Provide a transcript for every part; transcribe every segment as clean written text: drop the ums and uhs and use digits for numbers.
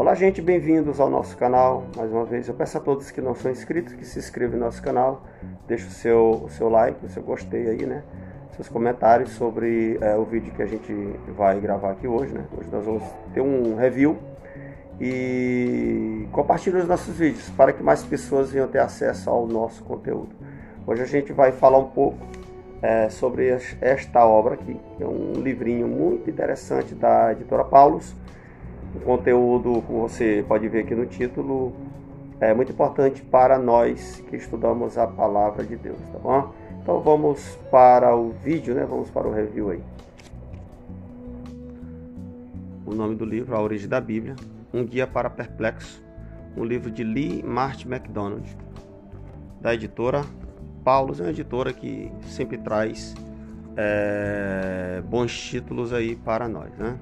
Olá, gente, bem-vindos ao nosso canal. Mais uma vez, eu peço a todos que não são inscritos que se inscrevam no nosso canal, deixe o seu like, o seu gostei aí, né? Seus comentários sobre o vídeo que a gente vai gravar aqui hoje, né? Hoje nós vamos ter um review e compartilhe os nossos vídeos para que mais pessoas venham ter acesso ao nosso conteúdo. Hoje a gente vai falar um pouco sobre esta obra aqui, que é um livrinho muito interessante da editora Paulus. O conteúdo, como você pode ver aqui no título, é muito importante para nós que estudamos a palavra de Deus, tá bom? Então vamos para o vídeo, né? Vamos para o review aí. O nome do livro, A Origem da Bíblia, um guia para perplexo, um livro de Lee Martin MacDonald, da editora Paulus. É uma editora que sempre traz bons títulos aí para nós, né?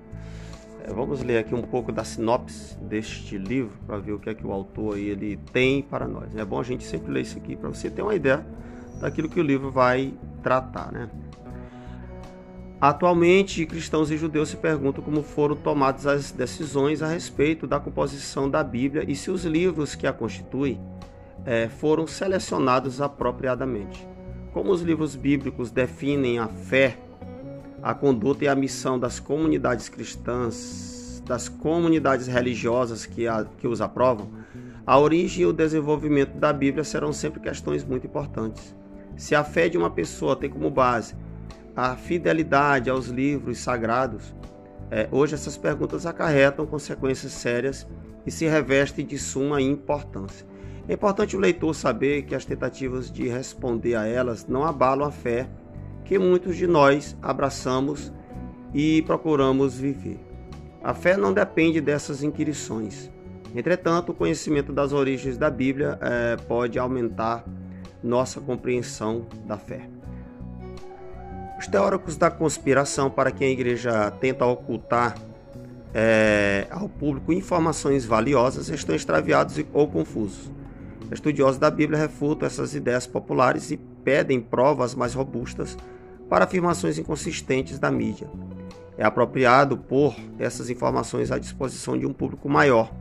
Vamos ler aqui um pouco da sinopse deste livro para ver o que é que o autor aí, ele tem para nós. É bom a gente sempre ler isso aqui para você ter uma ideia daquilo que o livro vai tratar, né? Atualmente, cristãos e judeus se perguntam como foram tomadas as decisões a respeito da composição da Bíblia e se os livros que a constituem foram selecionados apropriadamente. Como os livros bíblicos definem a fé, a conduta e a missão das comunidades cristãs, das comunidades religiosas que os aprovam, a origem e o desenvolvimento da Bíblia serão sempre questões muito importantes. Se a fé de uma pessoa tem como base a fidelidade aos livros sagrados, hoje essas perguntas acarretam consequências sérias e se revestem de suma importância. É importante o leitor saber que as tentativas de responder a elas não abalam a fé que muitos de nós abraçamos e procuramos viver. A fé não depende dessas inquirições. Entretanto, o conhecimento das origens da Bíblia pode aumentar nossa compreensão da fé. Os teóricos da conspiração para quem a igreja tenta ocultar ao público informações valiosas estão extraviados ou confusos. Estudiosos da Bíblia refutam essas ideias populares e pedem provas mais robustas para afirmações inconsistentes da mídia. É apropriado pôr essas informações à disposição de um público maior,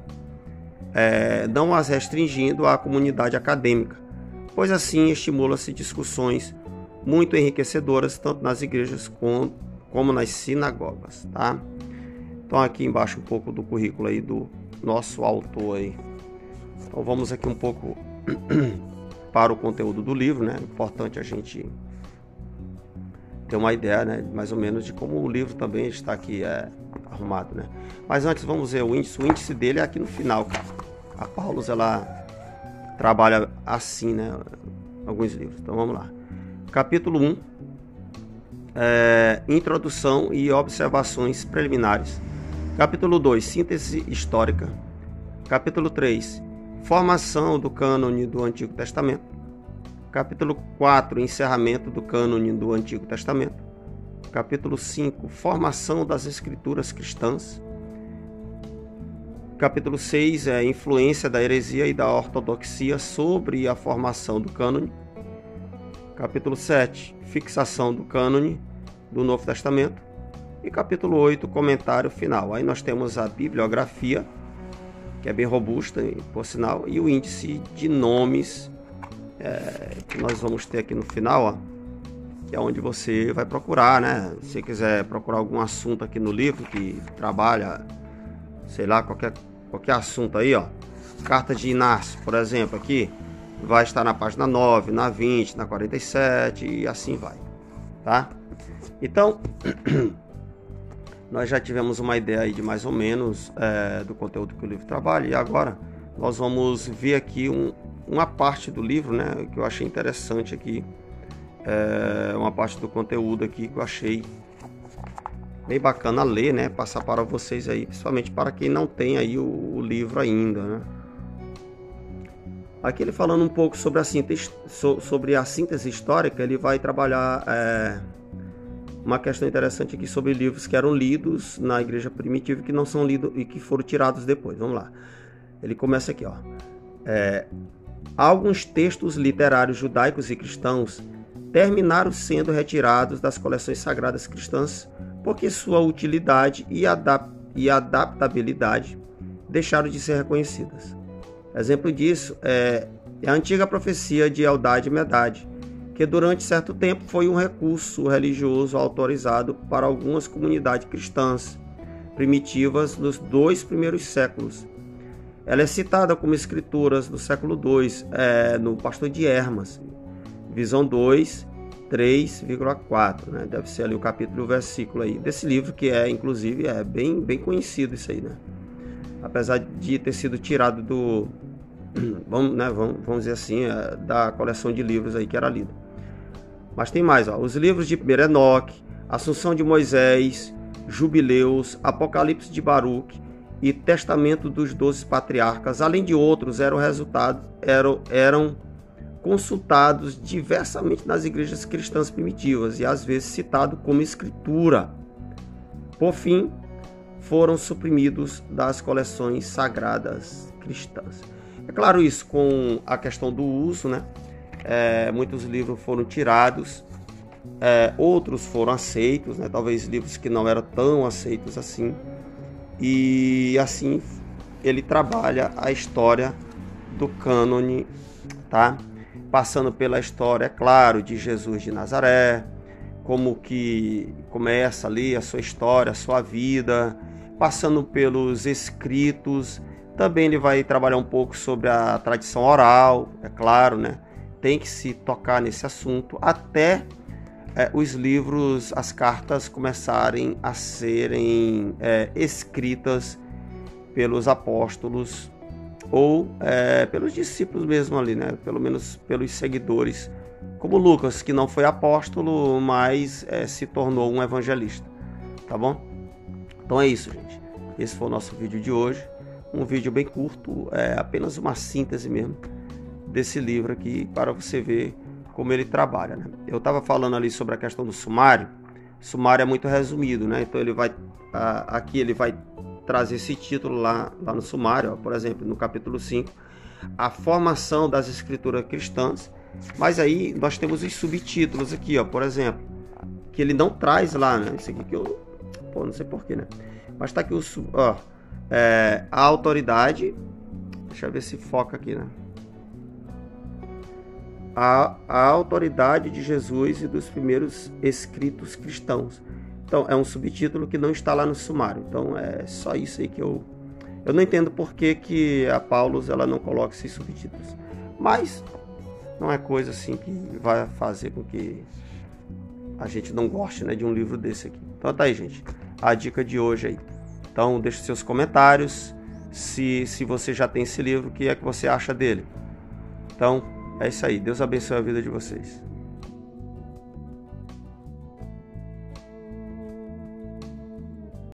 não as restringindo à comunidade acadêmica, pois assim estimula-se discussões muito enriquecedoras tanto nas igrejas como nas sinagogas, tá? Então aqui embaixo um pouco do currículo aí do nosso autor aí. Então vamos aqui um pouco para o conteúdo do livro, né? É importante a gente ter uma ideia, né, mais ou menos de como o livro também está aqui arrumado, né? Mas antes vamos ver o índice. O índice dele é aqui no final, cara. A Paulus, ela trabalha assim, né, alguns livros. Então vamos lá. Capítulo 1, Introdução e observações preliminares. Capítulo 2, Síntese histórica. Capítulo 3, Formação do cânone do Antigo Testamento. Capítulo 4, Encerramento do cânone do Antigo Testamento. Capítulo 5, Formação das Escrituras Cristãs. Capítulo 6, Influência da heresia e da ortodoxia sobre a formação do cânone. Capítulo 7, Fixação do cânone do Novo Testamento. E capítulo 8, Comentário final. Aí nós temos a bibliografia, que é bem robusta, por sinal, e o índice de nomes que nós vamos ter aqui no final, ó, que é onde você vai procurar, né? Se você quiser procurar algum assunto aqui no livro que trabalha, sei lá, qualquer assunto aí, ó. Carta de Inácio, por exemplo, aqui vai estar na página 9, na 20, na 47 e assim vai, tá? Então, nós já tivemos uma ideia aí de mais ou menos do conteúdo que o livro trabalha, e agora nós vamos ver aqui uma parte do livro, né, que eu achei interessante aqui, uma parte do conteúdo aqui que eu achei bem bacana ler, né, passar para vocês aí, principalmente para quem não tem aí o livro ainda, né. Aqui ele falando um pouco sobre a síntese histórica, ele vai trabalhar uma questão interessante aqui sobre livros que eram lidos na igreja primitiva e que não são lidos e que foram tirados depois. Vamos lá. Ele começa aqui, ó. Alguns textos literários judaicos e cristãos terminaram sendo retirados das coleções sagradas cristãs porque sua utilidade e adaptabilidade deixaram de ser reconhecidas. Exemplo disso é a antiga profecia de Eldad e Medad, que durante certo tempo foi um recurso religioso autorizado para algumas comunidades cristãs primitivas nos 2 primeiros séculos. Ela é citada como escrituras do século II, no Pastor de Hermas, visão 2, 3,4, né? Deve ser ali o capítulo e o versículo aí desse livro, que inclusive, bem conhecido isso aí, né? Apesar de ter sido tirado do, vamos dizer assim, da coleção de livros aí que era lido. Mas tem mais, os livros de 1 Enoque, Assunção de Moisés, Jubileus, Apocalipse de Baruque e Testamento dos 12 Patriarcas, além de outros, eram consultados diversamente nas igrejas cristãs primitivas e às vezes citado como escritura. Por fim, foram suprimidos das coleções sagradas cristãs. É claro, isso com a questão do uso, né? Muitos livros foram tirados, outros foram aceitos, né? Talvez livros que não eram tão aceitos assim. E assim ele trabalha a história do cânone, tá? Passando pela história, é claro, de Jesus de Nazaré, como que começa ali a sua história, a sua vida, passando pelos escritos. Também ele vai trabalhar um pouco sobre a tradição oral, é claro, né? Tem que se tocar nesse assunto até os livros, as cartas começarem a serem escritas pelos apóstolos ou pelos discípulos mesmo ali, né? Pelo menos pelos seguidores, como Lucas, que não foi apóstolo, mas se tornou um evangelista, tá bom? Então é isso, gente. Esse foi o nosso vídeo de hoje. Um vídeo bem curto, apenas uma síntese mesmo desse livro aqui, para você ver como ele trabalha, né? Eu estava falando ali sobre a questão do sumário. O sumário é muito resumido, né? Então aqui ele vai trazer esse título lá no sumário, ó, por exemplo, no capítulo 5, a formação das escrituras cristãs. Mas aí nós temos os subtítulos aqui, ó, por exemplo, que ele não traz lá, né? Isso aqui que eu, não sei porquê, né? Mas tá aqui a autoridade. Deixa eu ver se foca aqui, né? A autoridade de Jesus e dos primeiros escritos cristãos. Então, é um subtítulo que não está lá no sumário. Então, é só isso aí que eu não entendo por que a Paulus ela não coloca esses subtítulos. Mas não é coisa assim que vai fazer com que a gente não goste, né, de um livro desse aqui. Então tá aí, gente, a dica de hoje aí. Então, deixe seus comentários. Se você já tem esse livro, o que é que você acha dele? Então, é isso aí. Deus abençoe a vida de vocês.